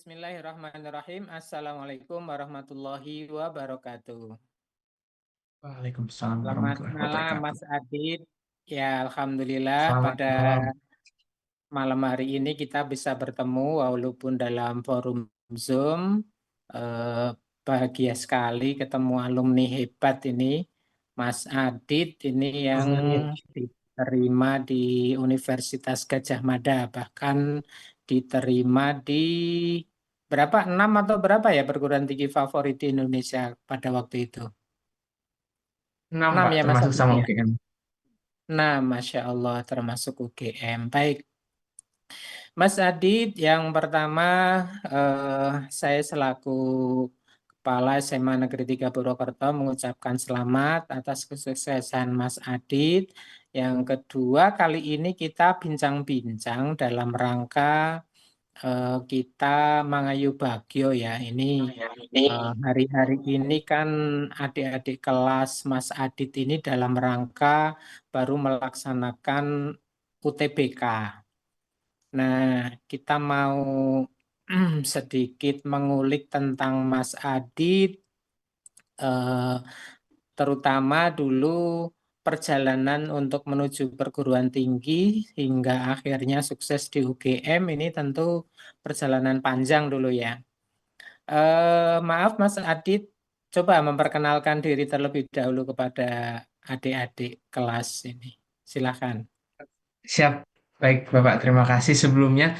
Bismillahirrahmanirrahim. Assalamualaikum warahmatullahi wabarakatuh. Waalaikumsalam Selamat warahmatullahi malam, wabarakatuh. Mas Adit. Ya, Alhamdulillah Selamat pada malam. malam hari ini kita bisa bertemu walaupun dalam forum Zoom. Eh, Bahagia sekali ketemu alumni hebat ini, Mas Adit ini yang Amin. diterima di Universitas Gadjah Mada, bahkan diterima di berapa, 6 atau berapa ya perguruan tinggi favorit di Indonesia pada waktu itu. 6 6 Pak, ya Mas termasuk Adit sama ya. UGM. Nah, Masya Allah termasuk UGM. Baik, Mas Adit, yang pertama saya selaku Kepala SMA Negeri 3 Purwokerto mengucapkan selamat atas kesuksesan Mas Adit. Yang kedua, kali ini kita bincang-bincang dalam rangka kita Mangayu Bagio ya. Ini hari-hari ini kan adik-adik kelas Mas Adit ini dalam rangka baru melaksanakan UTBK. Nah, kita mau sedikit mengulik tentang Mas Adit, eh, terutama dulu perjalanan untuk menuju perguruan tinggi hingga akhirnya sukses di UGM. Ini tentu perjalanan panjang dulu ya. Maaf Mas Adit, coba memperkenalkan diri terlebih dahulu kepada adik-adik kelas ini. Silakan. Siap. Baik, Bapak. Terima kasih sebelumnya.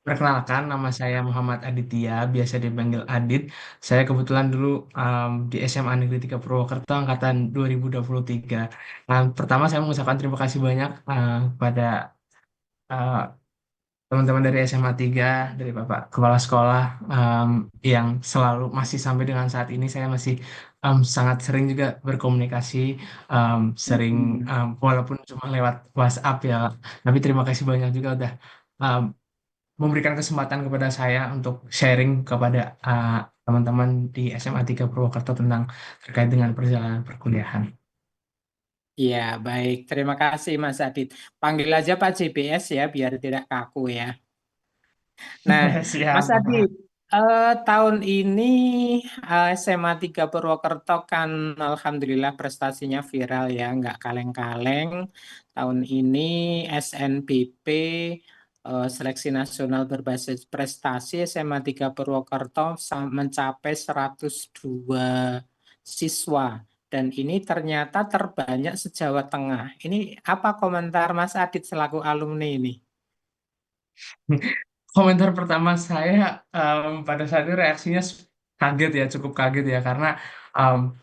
Perkenalkan, nama saya Muhammad Aditya, biasa dipanggil Adit. Saya kebetulan dulu di SMA Negeri 3 Purwokerto, angkatan 2023. Nah, pertama saya mengucapkan terima kasih banyak kepada eh, teman-teman dari SMA 3, dari Bapak Kepala Sekolah, em, yang selalu masih sampai dengan saat ini saya masih sangat sering juga berkomunikasi, sering Hmm. walaupun cuma lewat WhatsApp ya. Tapi terima kasih banyak juga udah em, memberikan kesempatan kepada saya untuk sharing kepada teman-teman di SMA 3 Purwokerto tentang terkait dengan perjalanan perkuliahan. Ya, baik. Terima kasih Mas Adit. Panggil aja Pak JBS ya, biar tidak kaku ya. Nah, Siap, Mas Bapak. Adit, tahun ini SMA 3 Purwokerto kan Alhamdulillah prestasinya viral ya, nggak kaleng-kaleng. Tahun ini SNBP, Seleksi Nasional Berbasis Prestasi SMA 3 Purwokerto mencapai 102 siswa. Dan ini ternyata terbanyak se-Jawa Tengah. Ini apa komentar Mas Adit selaku alumni ini? Komentar pertama saya pada saat itu reaksinya kaget ya, cukup kaget ya, karena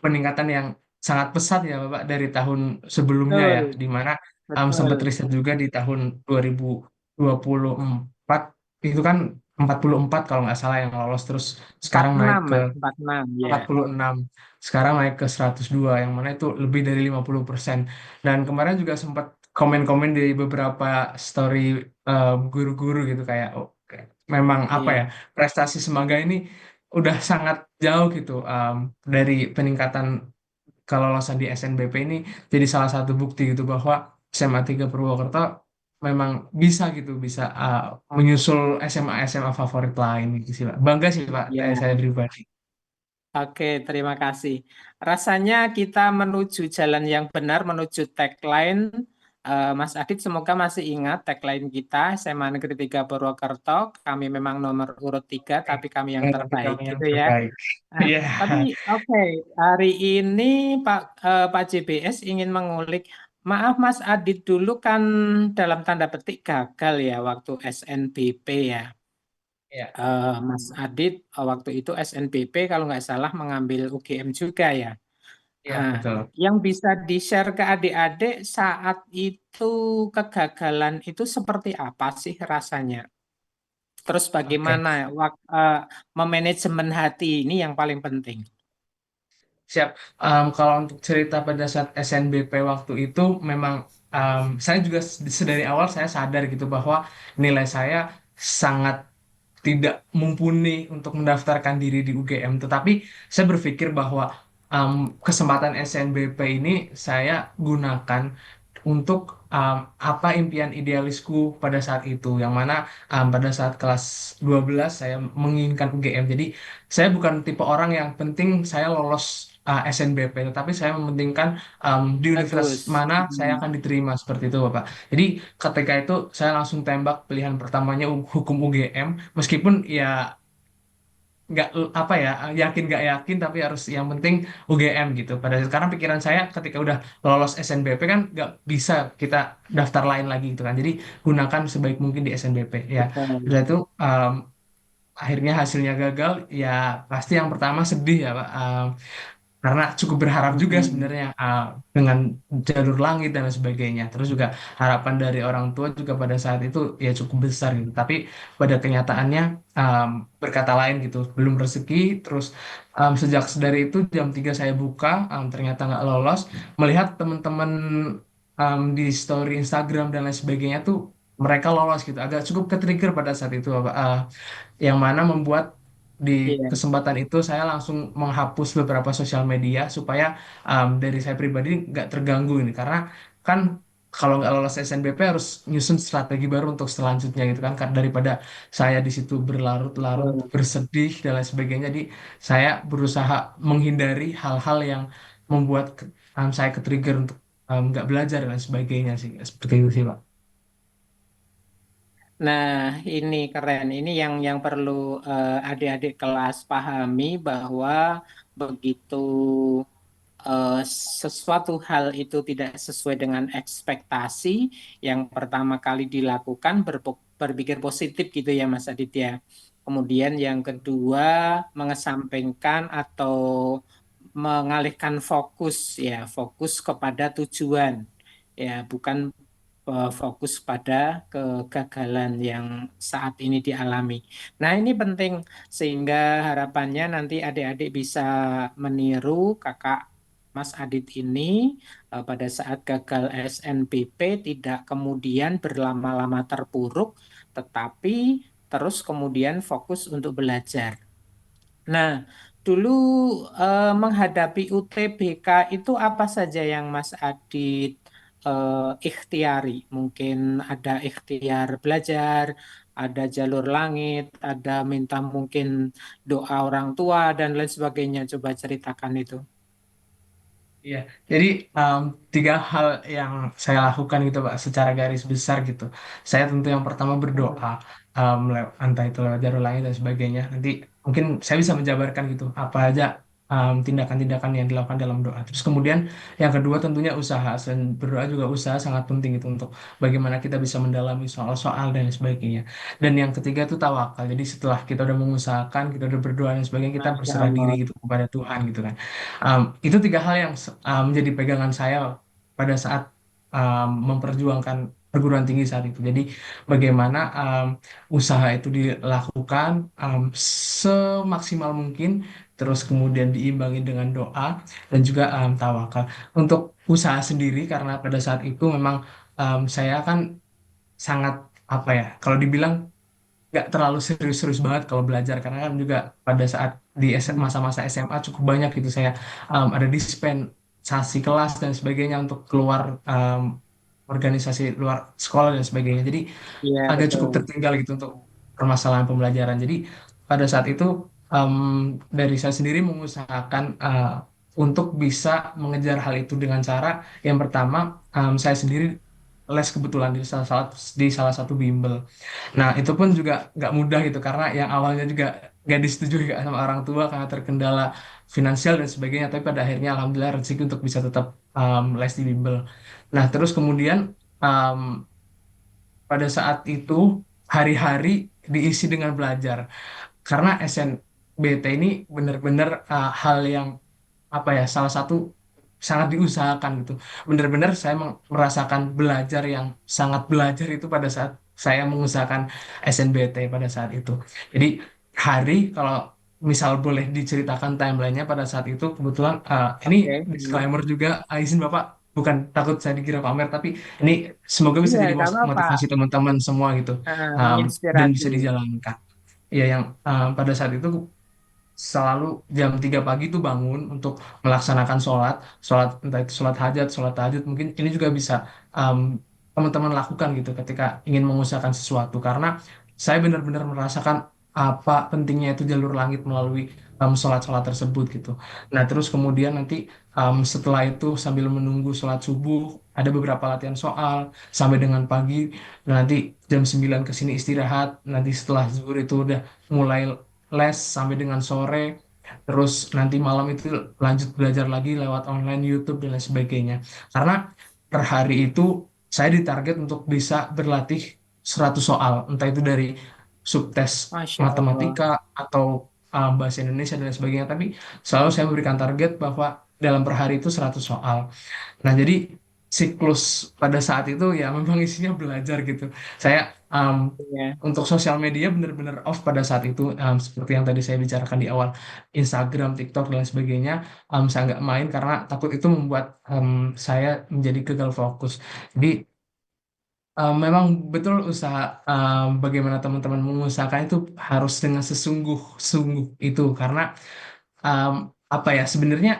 peningkatan yang sangat pesat ya Bapak dari tahun sebelumnya ya, Betul, di mana sempat betul. riset juga di tahun 2024 itu kan 44 kalau nggak salah yang lolos, terus Empat sekarang naik enam ke Mas, 46 ya. 46, sekarang naik ke 102, yang mana itu lebih dari 50%. Dan kemarin juga sempat komen-komen di beberapa story guru-guru gitu, kayak oh, memang apa Iya, ya, prestasi Semangga ini udah sangat jauh gitu dari peningkatan kelolosan di SNBP ini, jadi salah satu bukti gitu bahwa SMA 3 Purwokerto memang bisa gitu, bisa menyusul SMA-SMA favorit lain gitu sih Pak. Bangga sih Pak, iya. saya pribadi. Oke, terima kasih. Rasanya kita menuju jalan yang benar, menuju tagline. Mas Adit, semoga masih ingat tagline kita, SMA Negeri 3 Purwokerto. Kami memang nomor urut 3, tapi kami yang Tapi terbaik, kami yang gitu ya. terbaik. Nah, Iya. tapi oke, hari ini Pak JBS ingin mengulik. Maaf Mas Adit, dulu kan dalam tanda petik gagal ya waktu SNBP ya. Iya, Mas Adit waktu itu SNBP kalau nggak salah mengambil UGM juga ya. iya Ah, betul. yang bisa di-share ke adik-adik saat itu kegagalan itu seperti apa sih rasanya? Terus Oke, bagaimana memanajemen hati ini yang paling penting. siap. Kalau untuk cerita pada saat SNBP waktu itu, memang saya juga sedari awal saya sadar gitu bahwa nilai saya sangat tidak mumpuni untuk mendaftarkan diri di UGM. Tetapi saya berpikir bahwa kesempatan SNBP ini saya gunakan untuk apa impian idealisku pada saat itu, yang mana pada saat kelas 12 saya menginginkan UGM. Jadi saya bukan tipe orang yang penting saya lolos SNBP, tetapi saya mementingkan di universitas Bagus. mana saya akan diterima seperti itu, Bapak. Jadi ketika itu saya langsung tembak pilihan pertamanya hukum UGM, meskipun ya nggak apa ya, yakin nggak yakin, tapi harus yang penting UGM gitu. Karena pikiran saya ketika udah lolos SNBP kan nggak bisa kita daftar lain lagi gitu kan. Jadi gunakan sebaik mungkin di SNBP ya. Betul. Udah itu akhirnya hasilnya gagal ya, pasti yang pertama sedih ya Pak. Karena cukup berharap juga Mm-mm. sebenarnya dengan jalur langit dan lain sebagainya. Terus juga harapan dari orang tua juga pada saat itu ya cukup besar gitu. Tapi pada kenyataannya um, berkata lain gitu, belum rezeki. Terus sejak dari itu jam 3 saya buka, ternyata nggak lolos. Melihat teman-teman di story Instagram dan lain sebagainya tuh mereka lolos gitu. Agak cukup ke-trigger pada saat itu, Pak. Yang mana membuat di Iya. kesempatan itu saya langsung menghapus beberapa sosial media supaya dari saya pribadi nggak terganggu ini, karena kan kalau nggak lolos SNBP harus nyusun strategi baru untuk selanjutnya gitu kan. Daripada saya di situ berlarut-larut Betul. bersedih dan lain sebagainya, jadi saya berusaha menghindari hal-hal yang membuat saya ke-trigger untuk nggak belajar dan lain sebagainya sih, seperti itu sih Pak. Nah, ini keren. Ini yang perlu adik-adik kelas pahami bahwa begitu sesuatu hal itu tidak sesuai dengan ekspektasi, yang pertama kali dilakukan berpikir positif gitu ya Mas Aditya. Kemudian yang kedua mengesampingkan atau mengalihkan fokus ya, fokus kepada tujuan ya, bukan fokus pada kegagalan yang saat ini dialami. Nah, ini penting sehingga harapannya nanti adik-adik bisa meniru kakak Mas Adit ini pada saat gagal SNBP tidak kemudian berlama-lama terpuruk, tetapi terus kemudian fokus untuk belajar. Nah, dulu menghadapi UTBK itu apa saja yang Mas Adit ikhtiari? Mungkin ada ikhtiar belajar, ada jalur langit, ada minta mungkin doa orang tua dan lain sebagainya. Coba ceritakan itu. Iya, jadi tiga hal yang saya lakukan gitu Pak, secara garis besar gitu. Saya tentu yang pertama berdoa, entah itu lewat jalur langit dan sebagainya. Nanti mungkin saya bisa menjabarkan gitu apa aja tindakan-tindakan yang dilakukan dalam doa. Terus kemudian yang kedua tentunya usaha. Selain berdoa juga usaha sangat penting gitu untuk bagaimana kita bisa mendalami soal-soal dan sebagainya. Dan yang ketiga itu tawakal. Jadi setelah kita udah mengusahakan, kita udah berdoa dan sebagainya, kita Masya berserah diri Allah. gitu kepada Tuhan gitu kan. Itu tiga hal yang menjadi pegangan saya pada saat memperjuangkan perguruan tinggi saat itu. Jadi bagaimana usaha itu dilakukan semaksimal mungkin, terus kemudian diimbangi dengan doa dan juga tawakal. Untuk usaha sendiri, karena pada saat itu memang saya kan sangat apa ya, kalau dibilang nggak terlalu serius-serius banget kalau belajar, karena kan juga pada saat di masa-masa SMA cukup banyak gitu saya ada dispensasi kelas dan sebagainya untuk keluar organisasi luar sekolah dan sebagainya, jadi Iya, agak betul. cukup tertinggal gitu untuk permasalahan pembelajaran. Jadi pada saat itu em, dari saya sendiri mengusahakan untuk bisa mengejar hal itu dengan cara yang pertama, saya sendiri les kebetulan di salah satu bimbel. Nah, itu pun juga nggak mudah gitu, karena yang awalnya juga nggak disetujui juga sama orang tua karena terkendala finansial dan sebagainya. Tapi pada akhirnya alhamdulillah rezeki untuk bisa tetap les di bimbel. Nah, terus kemudian um, pada saat itu hari-hari diisi dengan belajar, karena SNBT ini benar-benar hal yang apa ya, salah satu sangat diusahakan gitu. Benar-benar saya merasakan belajar yang sangat belajar itu pada saat saya mengusahakan SNBT pada saat itu. Jadi hari, kalau misal boleh diceritakan timelinenya pada saat itu, kebetulan ini Oke. Hmm. disclaimer juga, izin Bapak, bukan takut saya dikira pamer, tapi ini semoga bisa Iya, jadi nggak apa-apa. motivasi teman-teman semua gitu, dan Menginspirasi. bisa dijalankan. Ya, yang pada saat itu selalu jam 3 pagi tuh bangun untuk melaksanakan sholat, sholat entah itu sholat hajat, sholat tahajud, mungkin ini juga bisa teman-teman lakukan gitu ketika ingin mengusahakan sesuatu, karena saya benar-benar merasakan apa pentingnya itu jalur langit melalui sholat-sholat tersebut gitu. Nah, terus kemudian nanti setelah itu sambil menunggu sholat subuh ada beberapa latihan soal sampai dengan pagi. Dan nanti jam 9 ke sini istirahat. Nanti setelah zuhur itu udah mulai les sampai dengan sore. Terus nanti malam itu lanjut belajar lagi lewat online YouTube dan lain sebagainya. Karena per hari itu saya ditarget untuk bisa berlatih 100 soal, entah itu dari subtes Masya Allah. matematika atau bahasa Indonesia dan lain sebagainya. Tapi selalu saya memberikan target bahwa dalam per hari itu 100 soal. Nah, jadi siklus pada saat itu ya memang isinya belajar gitu. Saya Ya. untuk sosial media benar-benar off pada saat itu, seperti yang tadi saya bicarakan di awal, Instagram, TikTok dan lain sebagainya, saya nggak main karena takut itu membuat saya menjadi gagal fokus. Jadi memang betul usaha, bagaimana teman-teman mengusahakan itu harus dengan sesungguh-sungguh itu, karena um, apa ya, sebenarnya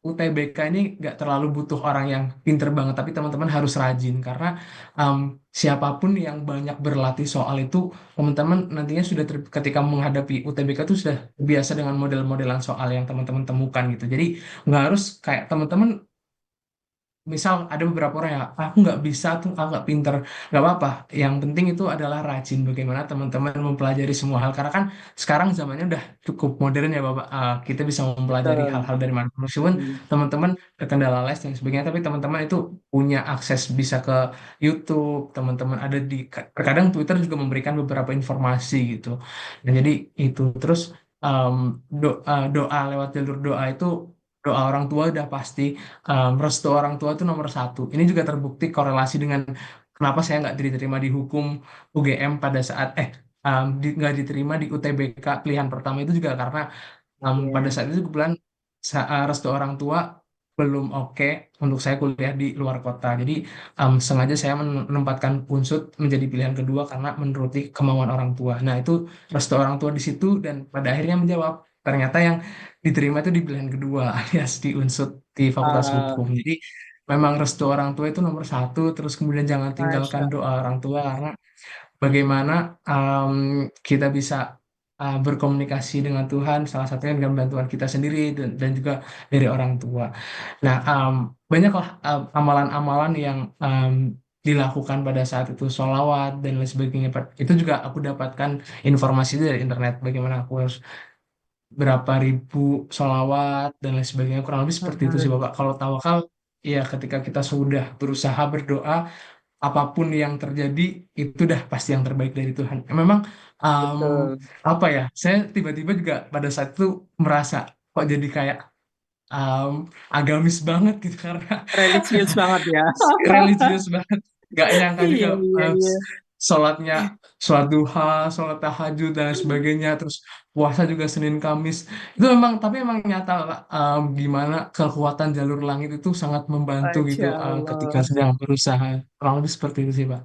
UTBK ini nggak terlalu butuh orang yang pinter banget, tapi teman-teman harus rajin karena um, siapapun yang banyak berlatih soal itu, teman-teman nantinya sudah ketika menghadapi UTBK itu sudah biasa dengan model-modelan soal yang teman-teman temukan gitu. Jadi nggak harus kayak teman-teman. Misal ada beberapa orang yang aku nggak bisa tuh, aku nggak pinter, nggak apa-apa. Yang penting itu adalah rajin bagaimana teman-teman mempelajari semua hal. Karena kan sekarang zamannya udah cukup modern ya Bapak. Kita bisa mempelajari Betul. hal-hal dari mana. Meskipun Mm. teman-teman terkendala les dan sebagainya, tapi teman-teman itu punya akses bisa ke YouTube. Teman-teman ada di, terkadang Twitter juga memberikan beberapa informasi gitu. Dan jadi itu terus um, doa lewat jalur doa itu, doa orang tua udah pasti, restu orang tua itu nomor satu. Ini juga terbukti korelasi dengan kenapa saya nggak diterima di hukum UGM pada saat nggak diterima di UTBK pilihan pertama itu juga karena pada Iya. saat itu kebetulan restu orang tua belum oke untuk saya kuliah di luar kota. Jadi sengaja saya menempatkan Unsut menjadi pilihan kedua karena menuruti kemauan orang tua. Nah, itu restu orang tua di situ dan pada akhirnya menjawab. Ternyata yang diterima itu di pilihan kedua alias di Unsut di Fakultas Ah, Hukum. Jadi memang restu orang tua itu nomor satu. Terus kemudian jangan tinggalkan Masya doa orang tua karena bagaimana kita bisa berkomunikasi dengan Tuhan, salah satunya dengan bantuan kita sendiri dan juga dari orang tua. Nah, banyaklah amalan-amalan yang dilakukan pada saat itu, sholawat dan lain sebagainya. Itu juga aku dapatkan informasi dari internet, bagaimana aku harus berapa ribu sholawat dan lain sebagainya. Kurang lebih seperti itu sih Allah. Bapak. Kalau tawakal, ya ketika kita sudah berusaha berdoa, apapun yang terjadi itu dah pasti yang terbaik dari Tuhan. Memang um, Betul. apa ya? Saya tiba-tiba juga pada saat itu merasa kok jadi kayak um, agamis banget gitu karena Religius banget ya. religius banget. Gak nyangka juga Iya, iya, iya. sholatnya, sholat duha, sholat tahajud dan sebagainya, terus puasa juga Senin Kamis. Itu memang, tapi memang nyata Pak, gimana kekuatan jalur langit itu sangat membantu gitu Masya ketika Allah. sedang berusaha. Kurang lebih seperti itu sih Pak.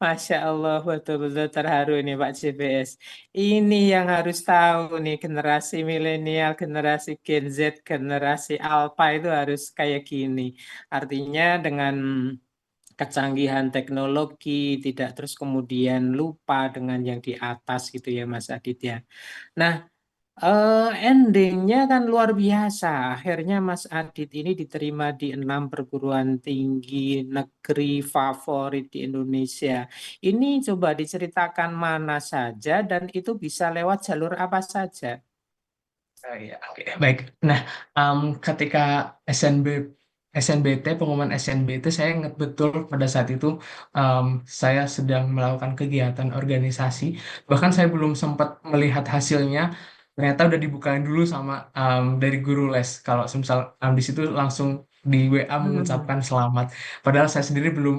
Masya Allah, betul-betul terharu nih Pak CBS. Ini yang harus tahu nih generasi milenial, generasi Gen Z, generasi Alpha itu harus kayak gini. Artinya dengan kecanggihan teknologi, tidak terus kemudian lupa dengan yang di atas gitu ya Mas Adit ya. Nah, endingnya kan luar biasa. Akhirnya Mas Adit ini diterima di 6 perguruan tinggi negeri favorit di Indonesia. Ini coba diceritakan mana saja dan itu bisa lewat jalur apa saja. Iya, oke, baik. Nah, ketika SNB SNBT, pengumuman SNBT, saya ingat betul pada saat itu em, saya sedang melakukan kegiatan organisasi. Bahkan saya belum sempat melihat hasilnya. Ternyata udah dibukain dulu sama dari guru les. Kalau misal di situ langsung di WA Hmm, mengucapkan selamat. Padahal saya sendiri belum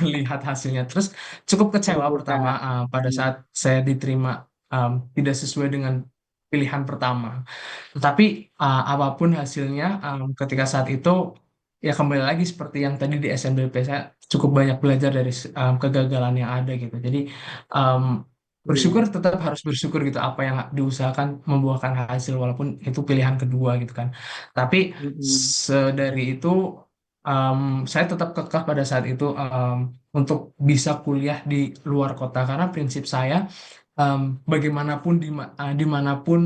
melihat hasilnya. Terus cukup kecewa terbuka. pertama pada Hmm, saat saya diterima tidak sesuai dengan pilihan pertama. Tetapi apapun hasilnya, ketika saat itu ya kembali lagi seperti yang tadi di SNBP, saya cukup banyak belajar dari kegagalan yang ada gitu. Jadi um, bersyukur, iya. tetap harus bersyukur gitu, apa yang diusahakan membuahkan hasil walaupun itu pilihan kedua gitu kan. Tapi Mm-mm. dari itu saya tetap kekeh pada saat itu untuk bisa kuliah di luar kota karena prinsip saya em, bagaimanapun dimanapun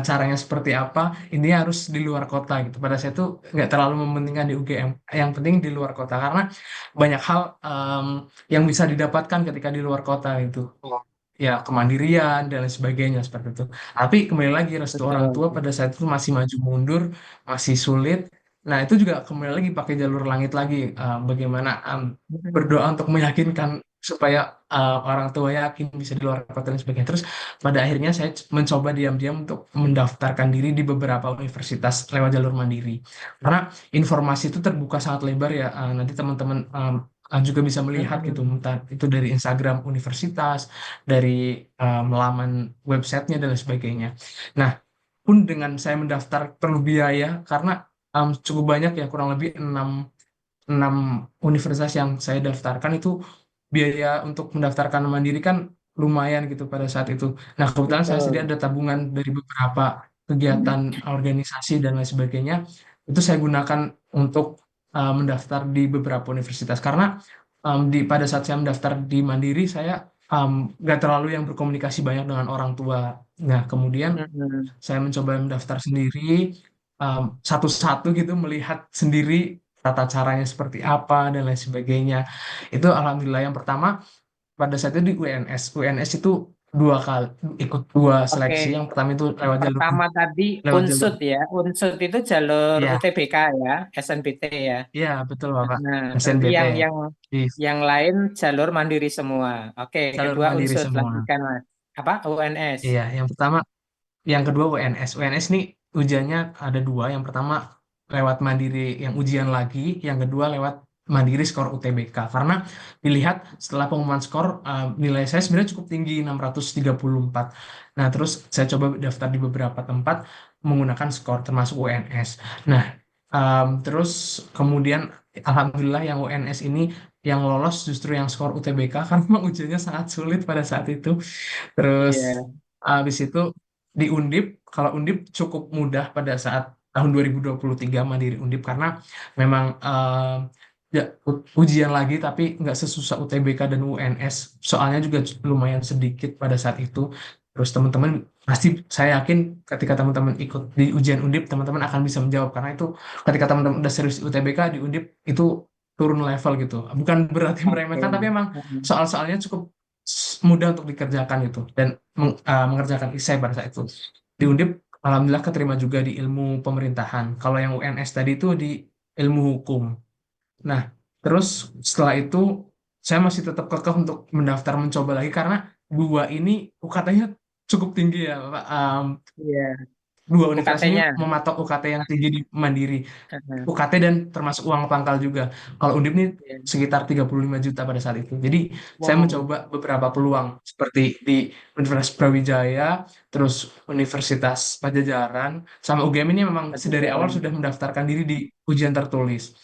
caranya seperti apa ini harus di luar kota gitu. Pada saya itu nggak terlalu mementingkan di UGM, yang penting di luar kota karena banyak hal yang bisa didapatkan ketika di luar kota itu. Ya kemandirian dan lain sebagainya seperti itu. Tapi kembali lagi restu orang Betul. tua pada saat itu masih maju mundur, masih sulit. Nah itu juga kembali lagi pakai jalur langit lagi. Bagaimana berdoa untuk meyakinkan supaya orang tua yakin bisa di luar kota dan sebagainya. Terus pada akhirnya saya mencoba diam-diam untuk mendaftarkan diri di beberapa universitas lewat jalur mandiri. Karena informasi itu terbuka sangat lebar ya. Nanti teman-teman juga bisa melihat gitu, Mm-mm. entah itu dari Instagram universitas, dari laman websitenya dan lain sebagainya. Nah, pun dengan saya mendaftar perlu biaya karena cukup banyak ya, kurang lebih 6 universitas yang saya daftarkan itu biaya untuk mendaftarkan mandiri kan lumayan gitu pada saat itu. Nah, kebetulan saya sendiri Betul. ada tabungan dari beberapa kegiatan organisasi dan lain sebagainya. Itu saya gunakan untuk mendaftar di beberapa universitas karena pada saat saya mendaftar di Mandiri saya nggak terlalu yang berkomunikasi banyak dengan orang tua. Nah, kemudian Mm-mm. saya mencoba mendaftar sendiri, satu-satu gitu melihat sendiri tata caranya seperti apa dan lain sebagainya. Itu alhamdulillah yang pertama pada saat itu di UNS. UNS itu dua kali ikut dua Oke. seleksi. Yang pertama itu Yang pertama tadi lewat jalur unsut ya. Unsut itu jalur ya UTBK ya, SNBT ya. ya betul Bapak. Nah, berarti SNBT di yang lain jalur mandiri semua. Oke, jalur kedua mandiri unsut semua. lanjutkan Mas. Apa? UNS. Iya, yang pertama. Yang kedua UNS. UNS ini ujiannya ada dua. Yang pertama lewat mandiri yang ujian lagi. Yang kedua lewat mandiri skor UTBK. Karena dilihat setelah pengumuman skor, nilai saya sebenarnya cukup tinggi, 634. Nah, terus saya coba daftar di beberapa tempat menggunakan skor termasuk UNS. Nah, terus kemudian Alhamdulillah yang UNS ini yang lolos justru yang skor UTBK karena memang ujiannya sangat sulit pada saat itu. Terus Iya, habis itu di Undip, kalau Undip cukup mudah pada saat tahun 2023 Mandiri Undip karena memang ya, ujian lagi tapi nggak sesusah UTBK dan UNS. Soalnya juga lumayan sedikit pada saat itu. Terus teman-teman pasti saya yakin ketika teman-teman ikut di ujian Undip teman-teman akan bisa menjawab karena itu ketika teman-teman udah serius di UTBK di Undip itu turun level gitu. Bukan berarti oke. meremehkan tapi emang Mm-mm. soal-soalnya cukup mudah untuk dikerjakan gitu dan mengerjakan esai pada saat itu. Di Undip alhamdulillah keterima juga di ilmu pemerintahan. Kalau yang UNS tadi itu di ilmu hukum. Nah, terus setelah itu saya masih tetap kekeh untuk mendaftar mencoba lagi karena dua ini UKT-nya cukup tinggi ya, Pak. Iya, Dua universitas ini UKT-nya. mematok UKT yang tinggi di Mandiri. Heeh. UKT dan termasuk uang pangkal juga. Kalau Undip ini Iya. sekitar 35 juta pada saat itu. Jadi saya Wow, mencoba beberapa peluang seperti di Universitas Brawijaya, terus Universitas Pajajaran, sama UGM ini memang sedari awal Pajajaran. sudah mendaftarkan diri di ujian tertulis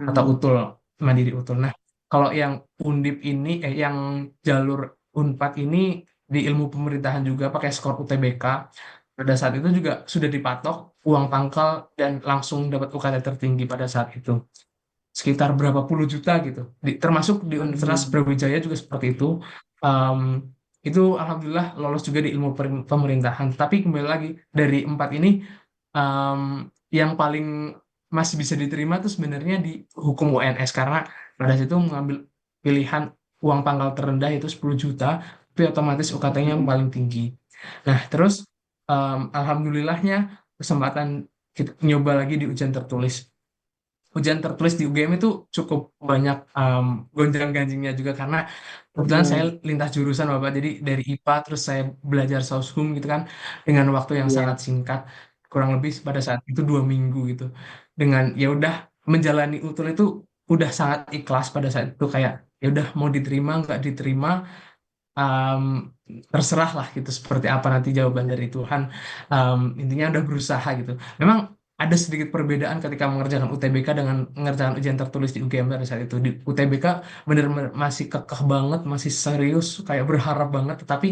atau Hmm. UTUL, Mandiri UTUL. Nah, kalau yang Undip ini, yang jalur Unpad ini di ilmu pemerintahan juga pakai skor UTBK, pada saat itu juga sudah dipatok uang pangkal dan langsung dapat UKT tertinggi pada saat itu. Sekitar berapa puluh juta gitu. Termasuk di Universitas Hmm. Brawijaya juga seperti itu. Um, itu alhamdulillah lolos juga di ilmu pemerintahan. Tapi kembali lagi dari empat ini um, yang paling masih bisa diterima tuh sebenarnya di hukum UNS karena pada situ mengambil pilihan uang pangkal terendah itu 10 juta, tapi otomatis UKT-nya yang Hmm. paling tinggi. Nah, terus alhamdulillahnya kesempatan kita nyoba lagi di ujian tertulis. Ujian tertulis di UGM itu cukup banyak gonjang-ganjingnya juga karena kebetulan saya Hmm. lintas jurusan Bapak. Jadi dari IPA terus saya belajar Soshum gitu kan dengan waktu yang Iya, sangat singkat, kurang lebih pada saat itu 2 minggu gitu. Dengan ya udah menjalani utul itu udah sangat ikhlas pada saat itu kayak ya udah mau diterima nggak diterima um, terserah lah gitu seperti apa nanti jawaban iya. dari Tuhan. Intinya udah berusaha gitu. Memang ada sedikit perbedaan ketika mengerjakan UTBK dengan mengerjakan ujian tertulis di UGM pada saat itu. Di UTBK bener-bener masih kekeh banget, masih serius, kayak berharap banget. Tetapi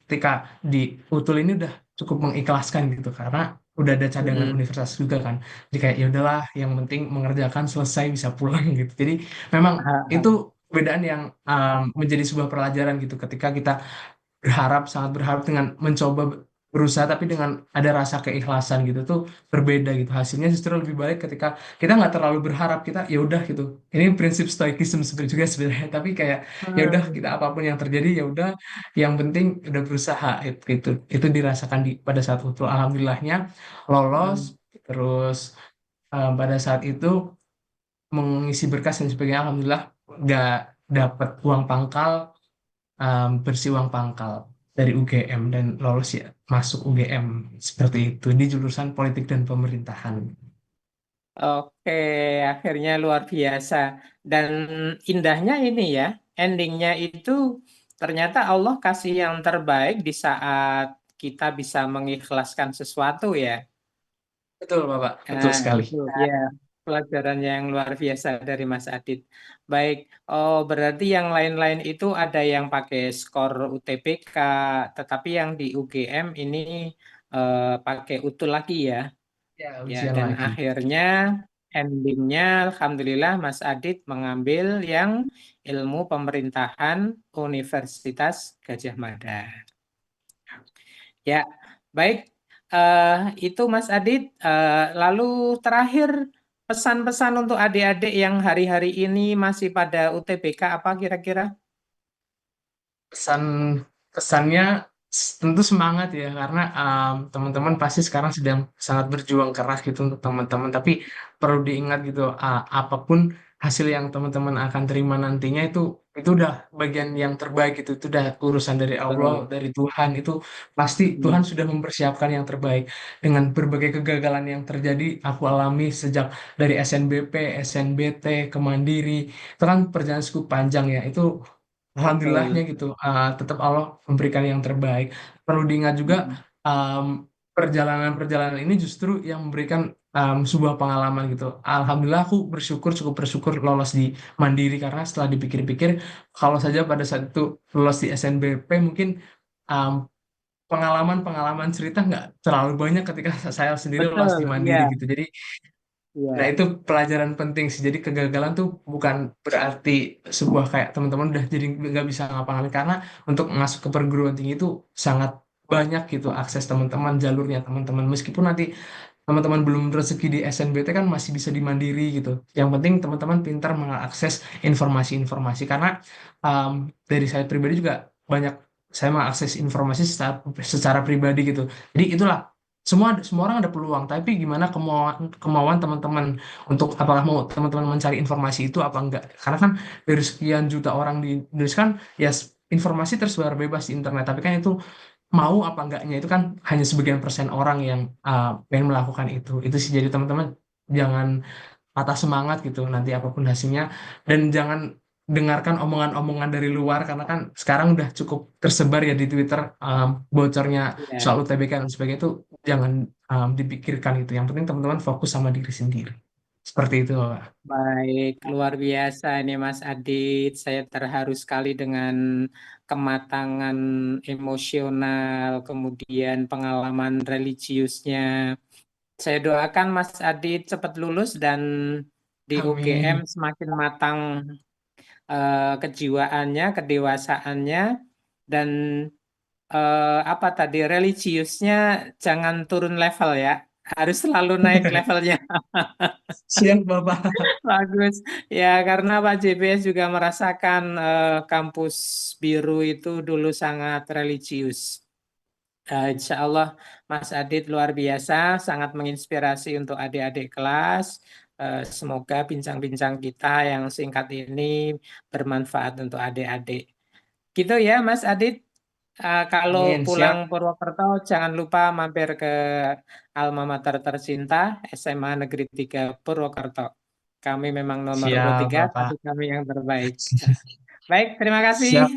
ketika di UTUL ini udah cukup mengikhlaskan gitu karena udah ada cadangan Mm-mm. universitas juga kan. Jadi kayak ya udahlah, yang penting mengerjakan selesai bisa pulang gitu. Jadi memang Ah, itu ah. perbedaan yang menjadi sebuah pelajaran gitu ketika kita berharap, sangat berharap dengan mencoba berusaha tapi dengan ada rasa keikhlasan gitu tuh berbeda gitu, hasilnya justru lebih baik ketika kita nggak terlalu berharap, kita ya udah gitu. Ini prinsip stoikism sebenarnya juga sebenarnya, tapi kayak ya udah, Hmm. kita apapun yang terjadi ya udah, yang penting udah berusaha itu dirasakan pada saat itu, alhamdulillahnya lolos. Hmm. Terus pada saat itu mengisi berkas dan sebagainya, alhamdulillah nggak dapat uang pangkal, bersih uang pangkal dari UGM dan lolos ya masuk UGM seperti itu di jurusan politik dan pemerintahan. Oke, akhirnya luar biasa. Dan indahnya ini ya, endingnya itu ternyata Allah kasih yang terbaik di saat kita bisa mengikhlaskan sesuatu ya. Betul Bapak, betul Nah, sekali. itu ya pelajaran yang luar biasa dari Mas Adit. Baik, oh berarti yang lain-lain itu ada yang pakai skor UTBK, tetapi yang di UGM ini pakai utul lagi ya. Ya, Ya, ujian dan lagi. akhirnya endingnya Alhamdulillah Mas Adit mengambil yang ilmu pemerintahan Universitas Gajah Mada. Ya, baik. Eh, itu Mas Adit. Lalu terakhir pesan-pesan untuk adik-adik yang hari-hari ini masih pada UTBK apa kira-kira? Pesan pesannya tentu semangat ya, karena teman-teman pasti sekarang sedang sangat berjuang keras gitu untuk teman-teman, tapi perlu diingat gitu, apapun hasil yang teman-teman akan terima nantinya itu udah bagian yang terbaik gitu, itu udah urusan dari Allah, Betul. dari Tuhan. Itu pasti Tuhan Mm-mm. sudah mempersiapkan yang terbaik. Dengan berbagai kegagalan yang terjadi aku alami sejak dari SNBP, SNBT ke Mandiri, itu kan perjalanan cukup panjang ya. Itu alhamdulillahnya Betul. gitu, tetap Allah memberikan yang terbaik. Perlu diingat juga, Mm-mm. um, perjalanan-perjalanan ini justru yang memberikan sebuah pengalaman gitu. Alhamdulillah aku bersyukur, cukup bersyukur lolos di Mandiri, karena setelah dipikir-pikir, kalau saja pada saat itu lolos di SNBP mungkin um, pengalaman-pengalaman cerita nggak terlalu banyak ketika saya sendiri lolos di Betul. Mandiri Iya. gitu. Jadi nah, Iya. itu pelajaran penting sih. Jadi kegagalan tuh bukan berarti sebuah kayak teman-teman udah jadi nggak bisa ngapa-ngapain, karena untuk masuk ke perguruan tinggi itu sangat banyak gitu akses teman-teman, jalurnya teman-teman. Meskipun nanti teman-teman belum rezeki di SNBT kan masih bisa di Mandiri gitu. Yang penting teman-teman pintar mengakses informasi-informasi, karena um, dari saya pribadi juga banyak saya mengakses informasi secara pribadi gitu. Jadi itulah, semua semua orang ada peluang, tapi gimana kemauan kemauan teman-teman untuk apakah mau teman-teman mencari informasi itu apa enggak. Karena kan dari sekian juta orang di Indonesia kan ya, informasi tersebar bebas di internet, tapi kan itu mau apa enggaknya itu kan hanya sebagian persen orang yang pengen melakukan itu sih. Jadi teman-teman jangan patah semangat gitu nanti apapun hasilnya, dan jangan dengarkan omongan-omongan dari luar, karena kan sekarang udah cukup tersebar ya di Twitter, bocornya soal Iya. UTBK dan sebagainya, itu jangan dipikirkan itu. Yang penting teman-teman fokus sama diri sendiri, seperti itu Pak. Baik, luar biasa ini Mas Adit. Saya terharu sekali dengan kematangan emosional, kemudian pengalaman religiusnya. Saya doakan Mas Adit cepat lulus dan di UGM Amin. semakin matang kejiwaannya, kedewasaannya, dan apa tadi religiusnya jangan turun level ya, harus selalu naik levelnya. Siap Bapak. Bagus. Ya, karena Pak JBS juga merasakan kampus biru itu dulu sangat religius. Insya Allah Mas Adit luar biasa, sangat menginspirasi untuk adik-adik kelas. Semoga bincang-bincang kita yang singkat ini bermanfaat untuk adik-adik. Gitu ya Mas Adit. Kalau Amin. pulang Siap. Purwokerto jangan lupa mampir ke alma mater tercinta SMA Negeri 3 Purwokerto. Kami memang nomor urut Siap 3, tapi Bapak. kami yang terbaik. Baik, terima kasih. Siap.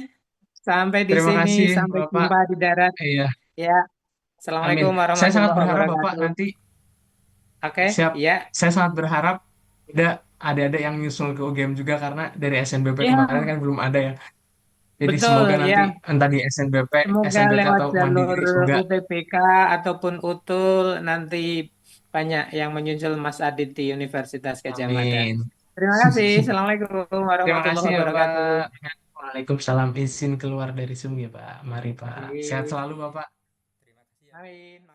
Sampai di Terima sini, kasih sampai Bapak. jumpa di darat. Iya. Ya, Amin. Assalamualaikum Saya sangat warahmatullahi berharap Bapak wabarakatuh. nanti, Oke, siap. ya. Saya sangat berharap ada adik-adik yang nyusul ke UGM juga, karena dari SNBP kemarin Ya, kan belum ada ya. Jadi Betul semoga ya. nanti entah di Semoga SNBP lewat atau jalur Mandiri semoga UTBK ataupun UTUL nanti banyak yang menyusul Mas Adit di Universitas Gajah Mada. amin. Terima kasih. Assalamualaikum Terima warahmatullahi kasih ya wabarakatuh. Bapak. Waalaikumsalam, izin keluar dari Zoom ya Pak. Mari Pak. Sehat Oke. selalu Bapak. Amin.